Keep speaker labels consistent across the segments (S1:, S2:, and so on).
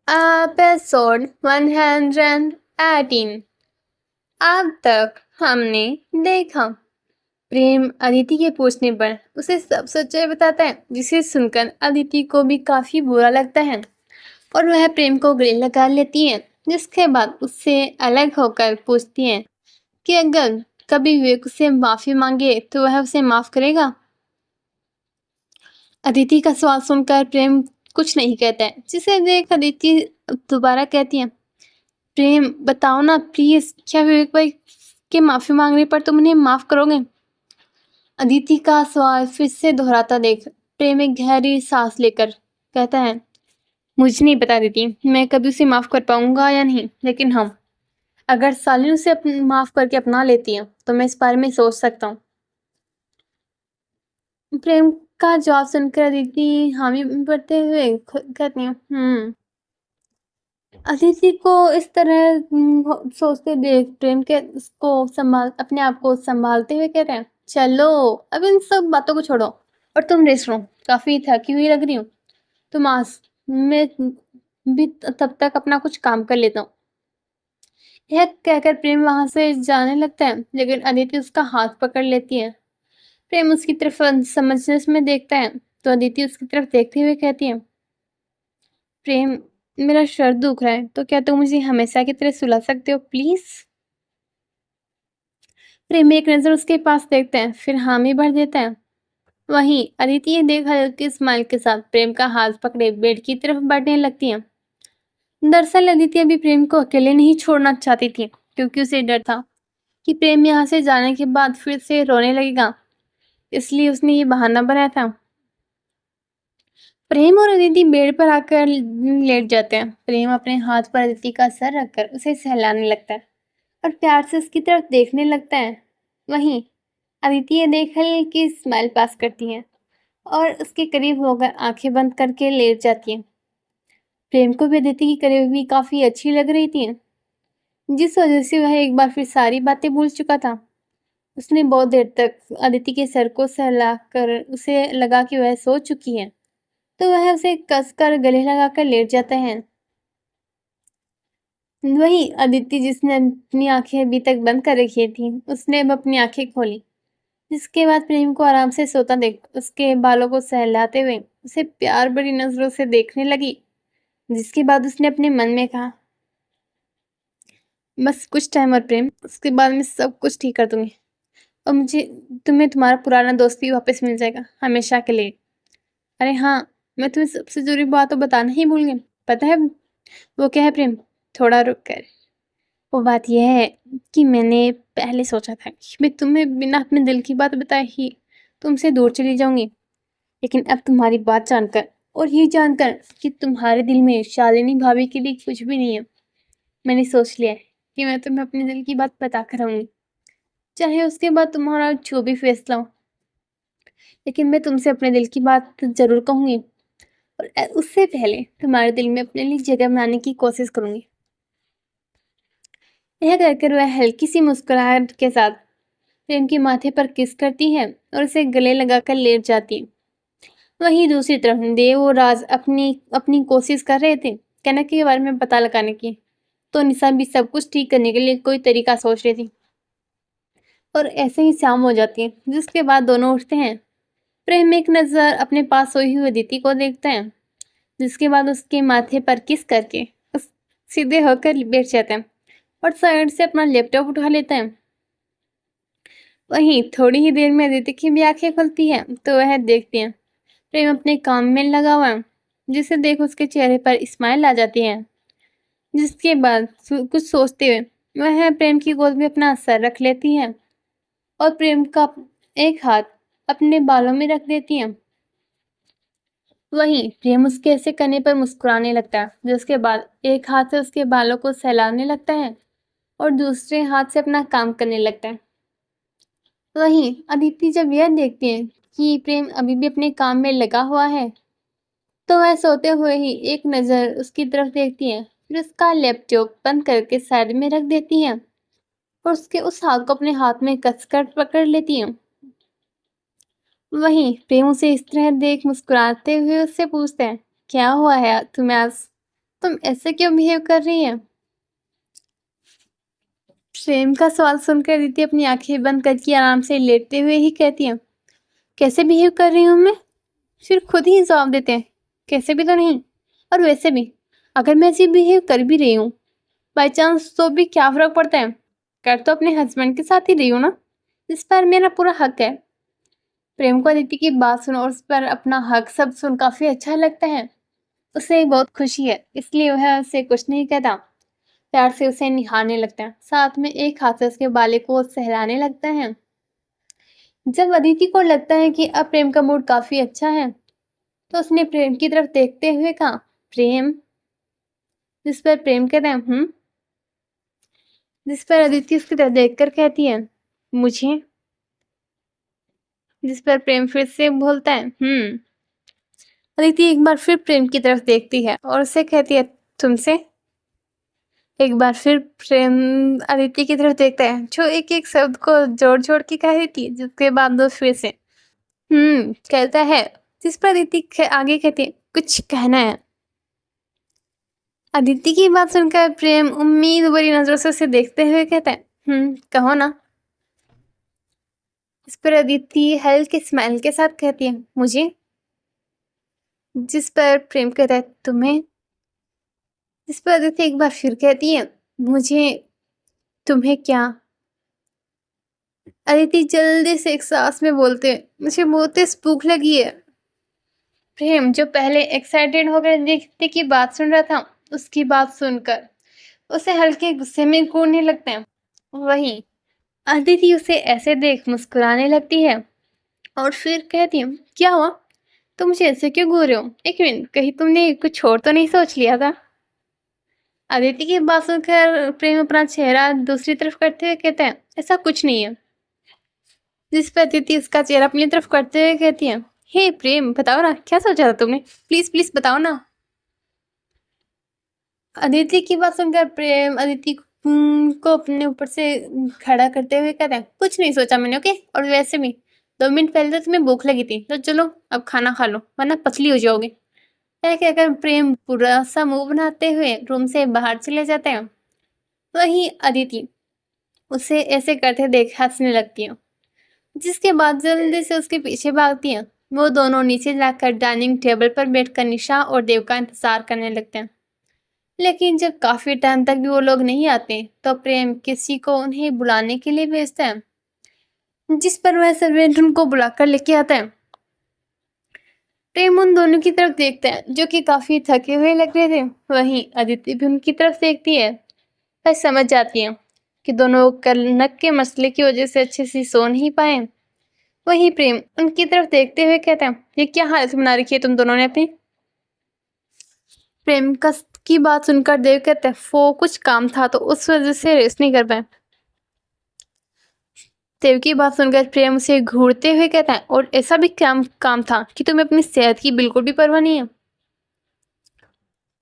S1: Episode 118। अब तक हमने देखा प्रेम अदिति के पूछने पर उसे सब सच्चाई बताता है, जिसे सुनकर अदिति को भी काफी बुरा लगता है और वह प्रेम को गले लगा लेती है। जिसके बाद उससे अलग होकर पूछती है कि अगर कभी विवेक उसे माफी मांगे तो वह उसे माफ करेगा। अदिति का सवाल सुनकर प्रेम कुछ नहीं कहता है, जिसे देख अदिति दोबारा कहती है, प्रेम बताओ ना प्लीज, क्या विवेक भाई के माफी मांगने पर तुम उन्हें माफ करोगे? अदिति का सवाल फिर से दोहराता देख प्रेम एक गहरी सांस लेकर कहता है, मुझे नहीं पता अदिति, मैं कभी उसे माफ कर पाऊंगा या नहीं, लेकिन हाँ, अगर सालिन उसे माफ करके अपना लेती है तो मैं इस बारे में सोच सकता हूँ। प्रेम का जवाब सुनकर अदिति हामी भरते हुए कहती हूँ। अदिति को इस तरह सोचते देख प्रेम के उसको अपने आप को संभालते हुए कह रहे हैं, चलो अब इन सब बातों को छोड़ो और तुम रेस्ट लो, काफी थकी हुई लग रही हूँ। तुम आज मैं भी तब तक अपना कुछ काम कर लेता हूँ। यह कहकर प्रेम वहां से जाने लगता है, लेकिन अदिति उसका हाथ पकड़ लेती है। प्रेम उसकी तरफ समझने में देखता है तो अदिति उसकी तरफ देखते हुए कहती है, प्रेम मेरा सर दुख रहा है, तो क्या तुम मुझे हमेशा की तरह सुला सकते हो प्लीज? प्रेम एक नजर उसके पास देखते हैं, फिर हामी भर देता है। वहीं अदिति ये देख हल्की स्माइल के साथ प्रेम का हाथ पकड़े बेड की तरफ बढ़ने लगती है। दरअसल अदिति अभी प्रेम को अकेले नहीं छोड़ना चाहती थी, क्योंकि उसे डर था कि प्रेम यहाँ से जाने के बाद फिर से रोने लगेगा, इसलिए उसने ये बहाना बनाया था। प्रेम और अदिति बेड पर आकर लेट जाते हैं। प्रेम अपने हाथ पर अदिति का सर रखकर उसे सहलाने लगता है और प्यार से उसकी तरफ देखने लगता है। वहीं अदिति ये देख हल्की स्माइल पास करती है और उसके करीब होकर आंखें बंद करके लेट जाती है। प्रेम को भी अदिति की करीबी काफी अच्छी लग रही थी, जिस वजह से वह एक बार फिर सारी बातें भूल चुका था। उसने बहुत देर तक अदिति के सर को सहला कर उसे लगा कि वह सो चुकी है, तो वह उसे कसकर गले लगाकर लेट जाता है। वहीं अदिति, जिसने अपनी आंखें अभी तक बंद कर रखी थी, उसने अब अपनी आंखें खोली। जिसके बाद प्रेम को आराम से सोता देख उसके बालों को सहलाते हुए उसे प्यार भरी नजरों से देखने लगी। जिसके बाद उसने अपने मन में कहा, बस कुछ टाइम और प्रेम, उसके बाद मैं सब कुछ ठीक कर दूंगी और मुझे तुम्हें तुम्हारा पुराना दोस्त भी वापस मिल जाएगा, हमेशा के लिए। अरे हाँ, मैं तुम्हें सबसे जरूरी बात तो बताना ही भूल गई, पता है वो क्या है प्रेम? थोड़ा रुक कर, वो बात यह है कि मैंने पहले सोचा था कि मैं तुम्हें बिना अपने दिल की बात बताए ही तुमसे दूर चली जाऊंगी, लेकिन अब तुम्हारी बात जानकर और ये जानकर कि तुम्हारे दिल में शालिनी भाभी के लिए कुछ भी नहीं है, मैंने सोच लिया है कि मैं तुम्हें अपने दिल की बात बता कर रहूंगी, चाहे उसके बाद तुम्हारा जो भी फैसला हो। लेकिन मैं तुमसे अपने दिल की बात जरूर कहूंगी और उससे पहले तुम्हारे दिल में अपने लिए जगह बनाने की कोशिश करूंगी। यह कहकर वह हल्की सी मुस्कुराहट के साथ प्रेम के माथे पर किस करती है और उसे गले लगाकर लेट जाती है। वहीं दूसरी तरफ देव और राज अपनी अपनी कोशिश कर रहे थे कनक के बारे में पता लगाने की, तो निशा भी सब कुछ ठीक करने के लिए कोई तरीका सोच रही थी। और ऐसे ही शाम हो जाती है, जिसके बाद दोनों उठते हैं। प्रेम एक नजर अपने पास सोई हुई अदिति को देखता है, जिसके बाद उसके माथे पर किस करके उस सीधे होकर बैठ जाते हैं और साइड से अपना लैपटॉप उठा लेते हैं। वहीं थोड़ी ही देर में अदिति की भी आंखें खुलती है, तो वह देखती है प्रेम अपने काम में लगा हुआ है, जिसे देख उसके चेहरे पर स्माइल आ जाती है। जिसके बाद कुछ सोचते हुए वह प्रेम की गोद में अपना सर रख लेती है और प्रेम का एक हाथ अपने बालों में रख देती है। वहीं प्रेम उसके ऐसे करने पर मुस्कुराने लगता है, जिसके बाद एक हाथ से उसके बालों को सहलाने लगता है और दूसरे हाथ से अपना काम करने लगता है। वहीं अदिति जब यह देखती है कि प्रेम अभी भी अपने काम में लगा हुआ है, तो वह सोते हुए ही एक नज़र उसकी तरफ देखती है, फिर उसका लैपटॉप बंद करके साइड में रख देती है और उसके उस हाथ को अपने हाथ में कसकर पकड़ लेती है। वहीं प्रेम उसे इस तरह देख मुस्कुराते हुए उससे पूछता है, क्या हुआ है तुम्हें आज? तुम ऐसे क्यों बिहेव कर रही है? प्रेम का सवाल सुनकर अदिति अपनी आंखें बंद करके आराम से लेटते हुए ही कहती है, कैसे बिहेव कर रही हूँ मैं? फिर खुद ही जवाब देते हैं, कैसे भी तो नहीं। और वैसे भी अगर मैं ऐसे बिहेव कर भी रही हूँ बाई चांस, तो भी क्या फर्क पड़ता है? कर तो अपने हस्बैंड के साथ ही रही हूँ ना, इस पर मेरा पूरा हक है। प्रेम को अदिति की बात सुन और उस पर अपना हक सब सुन काफी अच्छा लगता है। उसे बहुत खुशी है, इसलिए वह उसे कुछ नहीं कहता। प्यार से उसे निहारने लगता है, साथ में एक हाथ से उसके बाले को सहलाने लगता है। जब अदिति को लगता है कि अब प्रेम का मूड काफी अच्छा है, तो उसने प्रेम की तरफ देखते हुए कहा, प्रेम। जिस पर प्रेम कहता है, जिस पर अदिति उसकी तरफ देखकर कहती है, मुझे। जिस पर प्रेम फिर से बोलता है, अदिति एक बार फिर प्रेम की तरफ देखती है और उसे कहती है, तुमसे। एक बार फिर प्रेम अदिति की तरफ देखता है, जो एक एक शब्द को जोड़ जोड़ के कह रही थी, जिसके बाद वो फिर से कहता है। जिस पर अदिति आगे कहती है, कुछ कहना है। अदिति की बात सुनकर प्रेम उम्मीद भरी नजरों से उसे देखते हुए कहता है, कहो ना। इस पर अदिति हल्के स्माइल के साथ कहती है, मुझे। जिस पर प्रेम कहता है, तुम्हें। जिस पर अदिति एक बार फिर कहती है, मुझे। तुम्हें क्या? अदिति जल्दी से एक सांस में बोलते, मुझे बहुत तेज भूख लगी है। प्रेम जो पहले एक्साइटेड होकर अदिति की बात सुन रहा था, उसकी बात सुनकर उसे हल्के गुस्से में घूरने लगते हैं। वहीं अदिति उसे ऐसे देख मुस्कुराने लगती है और फिर कहती है, क्या हुआ? तुम मुझे ऐसे क्यों घूर रहे हो? एक मिनट, कहीं तुमने कुछ और तो नहीं सोच लिया था? अदिति की बात सुनकर प्रेम अपना चेहरा दूसरी तरफ करते हुए कहते हैं, ऐसा कुछ नहीं है। जिस पर अदिति उसका चेहरा अपनी तरफ करते हुए कहती है, हे प्रेम, बताओ ना, क्या सोचा था तुमने? प्लीज प्लीज बताओ ना। अदिति की बात सुनकर प्रेम अदिति को अपने ऊपर से खड़ा करते हुए कहता है, कुछ नहीं सोचा मैंने, ओके? और वैसे भी 2 मिनट पहले तो तुम्हें भूख लगी थी, तो चलो अब खाना खा लो, वरना पतली हो जाओगे। यह कहकर प्रेम पूरा सा मुंह बनाते हुए रूम से बाहर चले जाते हैं। वहीं अदिति उसे ऐसे करते देख हंसने लगती है, जिसके बाद जल्दी से उसके पीछे भागती है। वो दोनों नीचे जाकर डाइनिंग टेबल पर बैठकर निशा और देव का इंतजार करने लगते हैं। लेकिन जब काफी टाइम तक भी वो लोग नहीं आते, तो प्रेम किसी को उन्हें बुलाने के लिए भेजता है, जिस पर वह सर्वेंट उनको बुलाकर लेके आता है। प्रेम उन दोनों की तरफ देखता है, जो कि काफी थके हुए लग रहे थे। वहीं अदिति भी उनकी तरफ देखती है। वह समझ जाती है कि दोनों कल नक के मसले की वजह से अच्छे से सो नहीं पाए। वहीं प्रेम उनकी तरफ देखते हुए कहता है, ये क्या हालत बना रखी है तुम दोनों ने अपनी? प्रेम की बात सुनकर देव कहते हैं, वो कुछ काम था तो उस वजह से रेस्ट नहीं कर पाए। देव की बात सुनकर प्रेम उसे घूरते हुए कहता है, और ऐसा भी काम था कि तुम्हें अपनी सेहत की बिल्कुल भी परवाह नहीं है।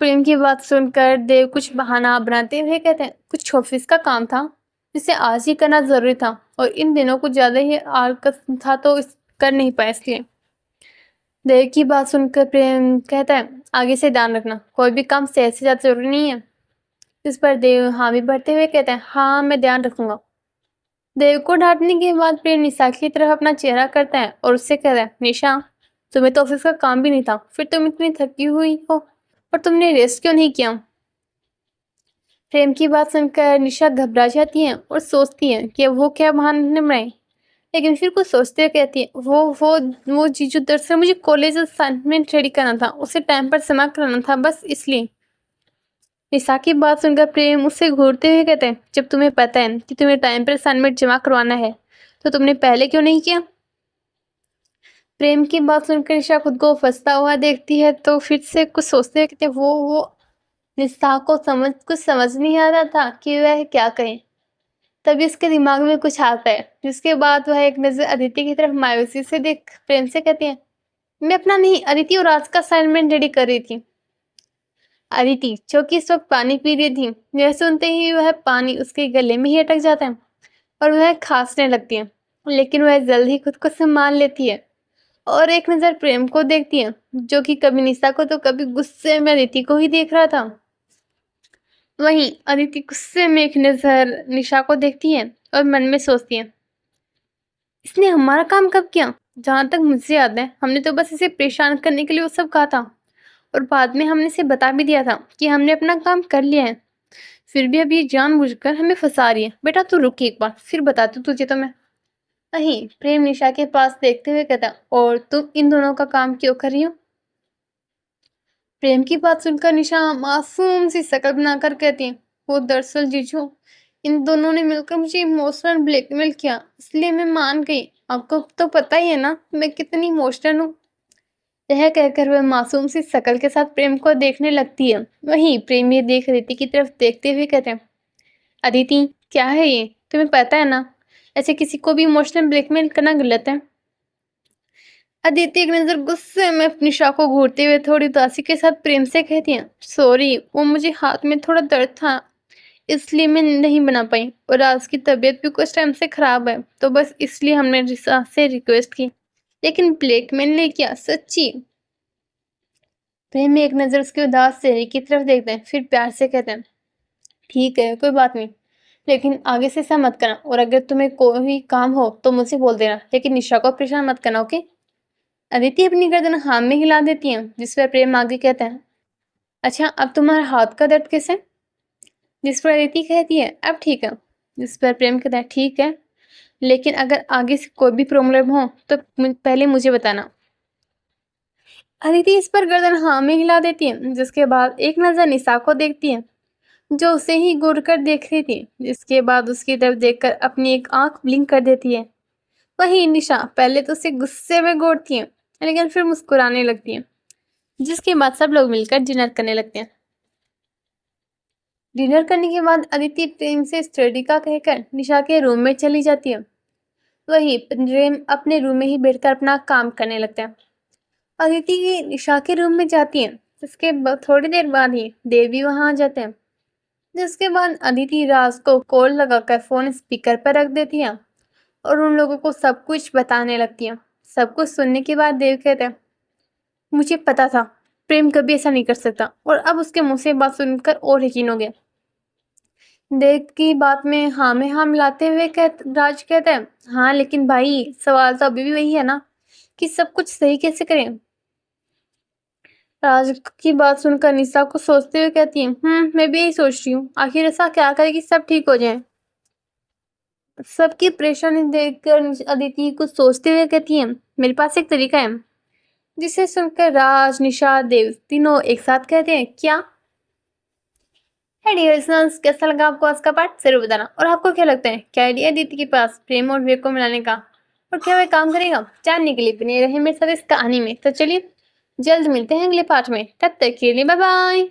S1: प्रेम की बात सुनकर देव कुछ बहाना बनाते हुए कहते हैं, कुछ ऑफिस का काम था जिसे आज ही करना जरूरी था, और इन दिनों कुछ ज्यादा ही आलकस था तो कर नहीं पाया, इसलिए। देव की बात सुनकर प्रेम कहता है, आगे से ध्यान रखना, कोई भी काम सेहत से ज्यादा जरूरी नहीं है। इस पर देव हामी भरते हुए कहता है, हाँ मैं ध्यान रखूंगा। देव को डांटने के बाद प्रेम निशा की तरफ अपना चेहरा करता है और उससे कहता है, निशा, तुम्हें तो ऑफिस का काम भी नहीं था, फिर तुम इतनी थकी हुई हो और तुमने रेस्ट क्यों नहीं किया? प्रेम की बात सुनकर निशा घबरा जाती है और सोचती है कि वो क्या बहाने बनाए, लेकिन फिर कुछ सोचते हुए कहती है, वो जीजू दरअसल मुझे कॉलेज असाइनमेंट रेडी करना था, उसे टाइम पर जमा कराना था, बस इसलिए। निशा की बात सुनकर प्रेम उससे घूरते हुए कहते हैं, जब तुम्हें पता है कि तुम्हें टाइम पर असाइनमेंट जमा करवाना है, तो तुमने पहले क्यों नहीं किया? प्रेम की बात सुनकर निशा खुद को फंसता हुआ देखती है, तो फिर से कुछ सोचते हुए कहते हैं, वो निशा को कुछ समझ नहीं आ रहा था कि वह क्या कहे। तभी उसके दिमाग में कुछ आता है, जिसके बाद वह एक नजर अदिति की तरफ मायूसी से देख प्रेम से कहती है, मैं अपना नहीं, अदिति और राज का असाइनमेंट रेडी कर रही थी। अदिति जो कि इस वक्त पानी पी रही थी, यह सुनते ही वह पानी उसके गले में ही अटक जाता है और वह खांसने लगती है, लेकिन वह जल्द ही खुद को संभाल लेती है और एक नजर प्रेम को देखती है, जो कि कभी निशा को तो कभी गुस्से में अदिति को ही देख रहा था। वहीं अदिति गुस्से में एक नजर निशा को देखती है और मन में सोचती है, इसने हमारा काम कब किया? जहां तक मुझे याद है हमने तो बस इसे परेशान करने के लिए वो सब कहा था और बाद में हमने इसे बता भी दिया था कि हमने अपना काम कर लिया है। फिर भी अब ये जानबूझकर हमें फंसा रही है। बेटा तू रुक एक बार, फिर बताती हूँ तुझे तो मैं। वहीं प्रेम निशा के पास देखते हुए कहता, और तुम इन दोनों का काम क्यों कर रही हो? प्रेम की बात सुनकर निशा मासूम सी शक्ल बनाकर कहती है, वो दरअसल जीजू, इन दोनों ने मिलकर मुझे इमोशनल ब्लैकमेल किया, इसलिए मैं मान गई। आपको तो पता ही है ना मैं कितनी इमोशनल हूँ। यह कहकर वह मासूम सी शक्ल के साथ प्रेम को देखने लगती है। वहीं प्रेम ये देख अदिति की तरफ देखते हुए कहते हैं, अदिति क्या है ये, तुम्हें पता है ना ऐसे किसी को भी इमोशनल ब्लैकमेल करना गलत है। अदिति एक नजर गुस्से में निशा को घूरते हुए थोड़ी उदासी के साथ प्रेम से कहती है, सॉरी वो मुझे हाथ में थोड़ा दर्द था इसलिए मैं नहीं बना पाई, और आज की तबीयत भी कुछ टाइम से खराब है तो बस इसलिए हमने रिसा से रिक्वेस्ट की, लेकिन ब्लैकमेल ने किया सच्ची। प्रेम में एक नजर उसके उदास चेहरे की तरफ देखते हैं, फिर प्यार से कहते हैं, ठीक है कोई बात नहीं, लेकिन आगे से ऐसा मत करना, और अगर तुम्हें कोई काम हो तो मुझे बोल देना, लेकिन निशा को परेशान मत करना, ओके। अदिति अपनी गर्दन हाँ में हिला देती है, जिस पर प्रेम आगे कहता है, अच्छा अब तुम्हारा हाथ का दर्द कैसे? जिस पर अदिति कहती है अब ठीक है। जिस पर प्रेम कहता है ठीक है, लेकिन अगर आगे से कोई भी प्रॉब्लम हो तो पहले मुझे बताना। अदिति इस पर गर्दन हाँ में हिला देती है, जिसके बाद एक नजर निशा को देखती है जो उसे ही घूर कर देख रही थी, जिसके बाद उसकी तरफ देखकर अपनी एक आंख ब्लिंक कर देती है। वहीं निशा पहले तो उसे गुस्से में घूरती है, लेकिन फिर मुस्कुराने लगती है, जिसके बाद सब लोग मिलकर डिनर करने लगते हैं। डिनर करने के बाद अदिति प्रेम से स्टडी का कहकर निशा के रूम में चली जाती है। वहीं प्रेम अपने रूम में ही बैठकर अपना काम करने लगता है। अदिति निशा के रूम में जाती है, जिसके थोड़ी देर बाद ही देव भी वहां आ जाते हैं, जिसके बाद अदिति राज को कॉल लगाकर फोन स्पीकर पर रख देती है और उन लोगों को सब कुछ बताने लगती है। सब कुछ सुनने के बाद देव कहते हैं, मुझे पता था प्रेम कभी ऐसा नहीं कर सकता, और अब उसके मुंह से बात सुनकर और यकीन हो गया। देव की बात में हाँ मिलाते हुए राज कहता है, हाँ लेकिन भाई सवाल तो अभी भी वही है ना कि सब कुछ सही कैसे करें। राज की बात सुनकर निशा को सोचते हुए कहती है, मैं भी यही सोच रही हूँ, आखिर ऐसा क्या करे कि सब ठीक हो जाए। सबकी परेशानी देखकर अदिति कुछ सोचते हुए कहती है, मेरे पास एक तरीका है। जिसे सुनकर राज निशा देव तीनों एक साथ कहते हैं, क्या? है डियर लिसनर्स, कैसा लगा आपको आज का पार्ट जरूर बताना, और आपको क्या लगता है क्या आइडिया अदिति के पास प्रेम और विवेक को मिलाने का, और क्या वह काम करेगा? जानने के लिए बने रहे मेरे साथ इस कहानी में। तो चलिए जल्द मिलते हैं अगले पार्ट में, तब तक के लिए बाय बाय।